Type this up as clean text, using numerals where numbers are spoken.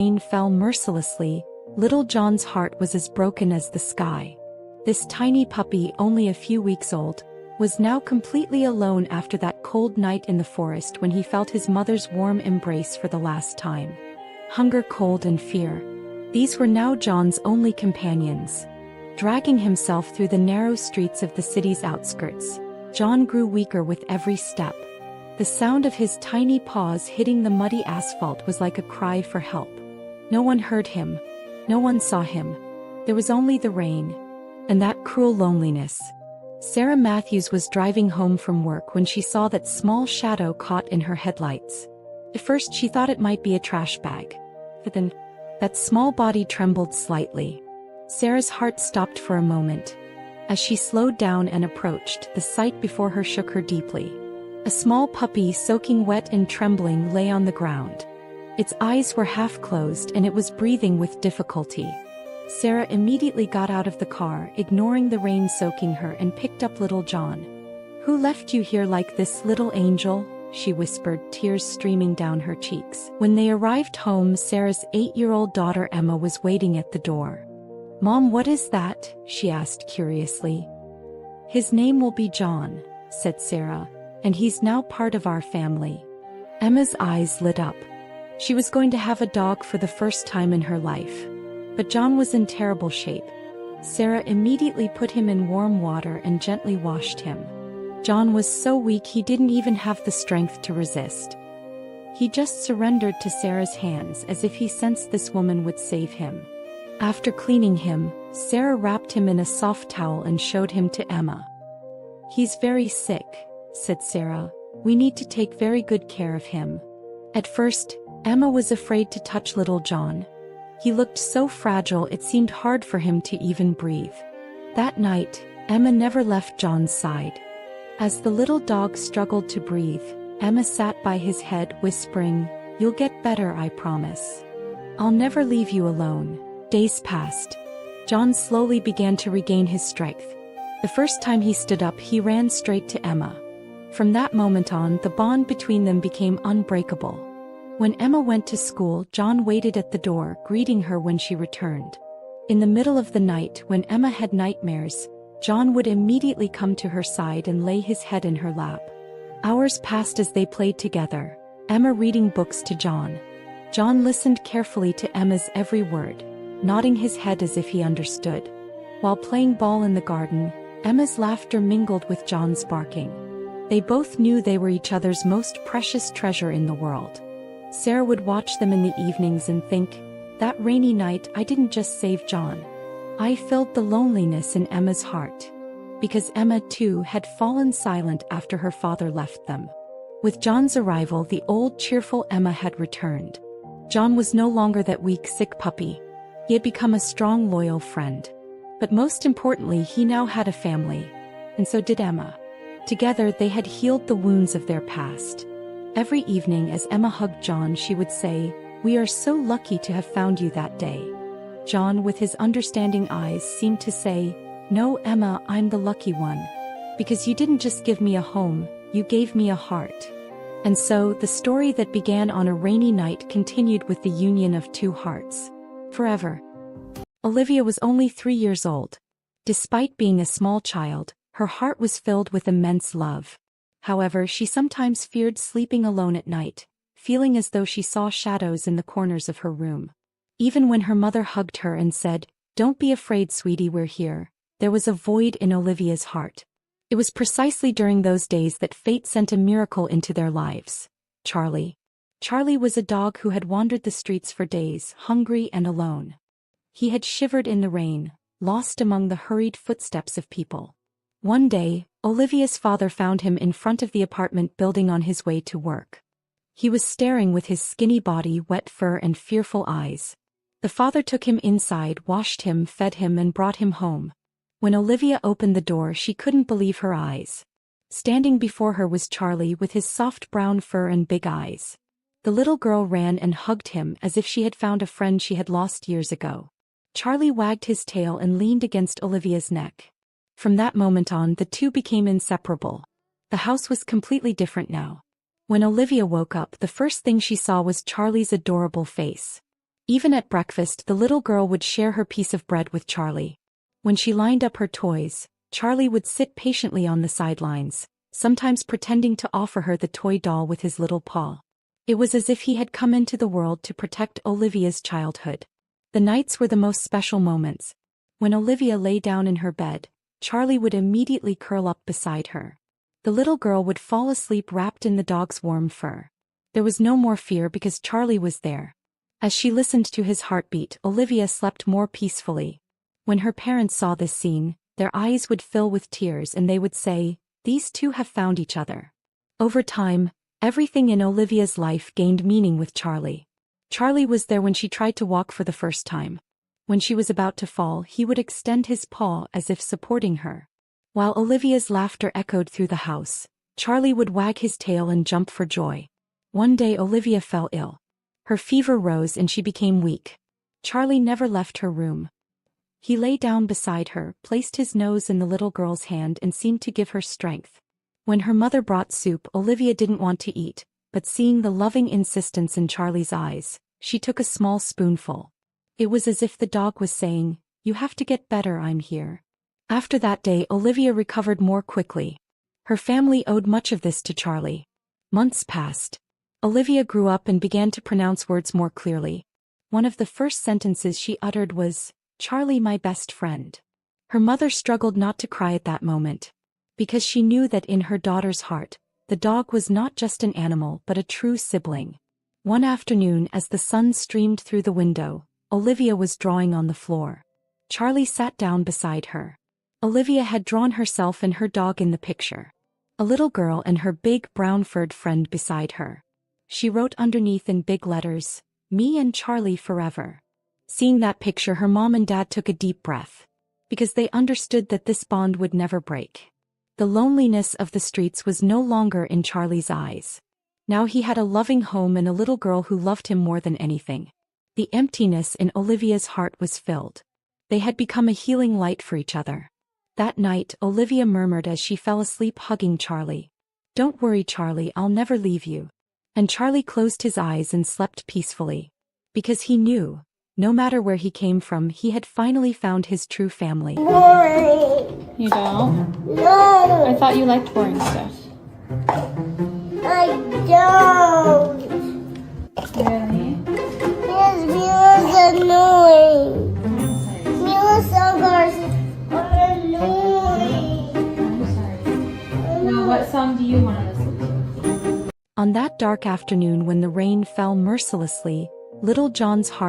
rain fell mercilessly, little John's heart was as broken as the sky. This tiny puppy, only a few weeks old, was now completely alone after that cold night in the forest when he felt his mother's warm embrace for the last time. Hunger, cold, and fear. These were now John's only companions. Dragging himself through the narrow streets of the city's outskirts, John grew weaker with every step. The sound of his tiny paws hitting the muddy asphalt was like a cry for help. No one heard him. No one saw him. There was only the rain. And that cruel loneliness. Sarah Matthews was driving home from work when she saw that small shadow caught in her headlights. At first she thought it might be a trash bag. But then, that small body trembled slightly. Sarah's heart stopped for a moment. As she slowed down and approached, the sight before her shook her deeply. A small puppy, soaking wet and trembling, lay on the ground. Its eyes were half closed and it was breathing with difficulty. Sarah immediately got out of the car, ignoring the rain soaking her, and picked up little John. "Who left you here like this, little angel?" she whispered, tears streaming down her cheeks. When they arrived home, Sarah's 8-year-old daughter Emma was waiting at the door. "Mom, what is that?" she asked curiously. "His name will be John," said Sarah, "and he's now part of our family." Emma's eyes lit up. She was going to have a dog for the first time in her life. But John was in terrible shape. Sarah immediately put him in warm water and gently washed him. John was so weak he didn't even have the strength to resist. He just surrendered to Sarah's hands as if he sensed this woman would save him. After cleaning him, Sarah wrapped him in a soft towel and showed him to Emma. "He's very sick," said Sarah. "We need to take very good care of him." At first, Emma was afraid to touch little John. He looked so fragile it seemed hard for him to even breathe. That night, Emma never left John's side. As the little dog struggled to breathe, Emma sat by his head whispering, "You'll get better, I promise. I'll never leave you alone." Days passed. John slowly began to regain his strength. The first time he stood up, he ran straight to Emma. From that moment on, the bond between them became unbreakable. When Emma went to school, John waited at the door, greeting her when she returned. In the middle of the night, when Emma had nightmares, John would immediately come to her side and lay his head in her lap. Hours passed as they played together, Emma reading books to John. John listened carefully to Emma's every word, nodding his head as if he understood. While playing ball in the garden, Emma's laughter mingled with John's barking. They both knew they were each other's most precious treasure in the world. Sarah would watch them in the evenings and think, "That rainy night I didn't just save John. I filled the loneliness in Emma's heart." Because Emma too had fallen silent after her father left them. With John's arrival, the old cheerful Emma had returned. John was no longer that weak, sick puppy. He had become a strong, loyal friend. But most importantly, he now had a family. And so did Emma. Together they had healed the wounds of their past. Every evening as Emma hugged John, she would say, "We are so lucky to have found you that day." John, with his understanding eyes, seemed to say, "No, Emma, I'm the lucky one. Because you didn't just give me a home, you gave me a heart." And so, the story that began on a rainy night continued with the union of two hearts. Forever. Olivia was only 3 years old. Despite being a small child, her heart was filled with immense love. However, she sometimes feared sleeping alone at night, feeling as though she saw shadows in the corners of her room. Even when her mother hugged her and said, "Don't be afraid, sweetie, we're here," there was a void in Olivia's heart. It was precisely during those days that fate sent a miracle into their lives. Charlie. Charlie was a dog who had wandered the streets for days, hungry and alone. He had shivered in the rain, lost among the hurried footsteps of people. One day, Olivia's father found him in front of the apartment building on his way to work. He was staring with his skinny body, wet fur and fearful eyes. The father took him inside, washed him, fed him and brought him home. When Olivia opened the door, she couldn't believe her eyes. Standing before her was Charlie with his soft brown fur and big eyes. The little girl ran and hugged him as if she had found a friend she had lost years ago. Charlie wagged his tail and leaned against Olivia's neck. From that moment on, the two became inseparable. The house was completely different now. When Olivia woke up, the first thing she saw was Charlie's adorable face. Even at breakfast, the little girl would share her piece of bread with Charlie. When she lined up her toys, Charlie would sit patiently on the sidelines, sometimes pretending to offer her the toy doll with his little paw. It was as if he had come into the world to protect Olivia's childhood. The nights were the most special moments. When Olivia lay down in her bed, Charlie would immediately curl up beside her. The little girl would fall asleep wrapped in the dog's warm fur. There was no more fear because Charlie was there. As she listened to his heartbeat, Olivia slept more peacefully. When her parents saw this scene, their eyes would fill with tears and they would say, "These two have found each other." Over time, everything in Olivia's life gained meaning with Charlie. Charlie was there when she tried to walk for the first time. When she was about to fall, he would extend his paw as if supporting her. While Olivia's laughter echoed through the house, Charlie would wag his tail and jump for joy. One day Olivia fell ill. Her fever rose and she became weak. Charlie never left her room. He lay down beside her, placed his nose in the little girl's hand and seemed to give her strength. When her mother brought soup, Olivia didn't want to eat, but seeing the loving insistence in Charlie's eyes, she took a small spoonful. It was as if the dog was saying, "You have to get better, I'm here." After that day, Olivia recovered more quickly. Her family owed much of this to Charlie. Months passed. Olivia grew up and began to pronounce words more clearly. One of the first sentences she uttered was, "Charlie, my best friend." Her mother struggled not to cry at that moment, because she knew that in her daughter's heart, the dog was not just an animal but a true sibling. One afternoon, as the sun streamed through the window, Olivia was drawing on the floor. Charlie sat down beside her. Olivia had drawn herself and her dog in the picture. A little girl and her big brown-furred friend beside her. She wrote underneath in big letters, "Me and Charlie forever." Seeing that picture, her mom and dad took a deep breath, because they understood that this bond would never break. The loneliness of the streets was no longer in Charlie's eyes. Now he had a loving home and a little girl who loved him more than anything. The emptiness in Olivia's heart was filled. They had become a healing light for each other. That night, Olivia murmured as she fell asleep hugging Charlie, "Don't worry, Charlie, I'll never leave you." And Charlie closed his eyes and slept peacefully. Because he knew, no matter where he came from, he had finally found his true family. Boring. You don't? No. I thought you liked boring stuff. I don't. Really? Yes, Mila's annoying. Mila's songars are annoying. I'm sorry. Now, what song do you want to listen to? On that dark afternoon when the rain fell mercilessly, Little John's heart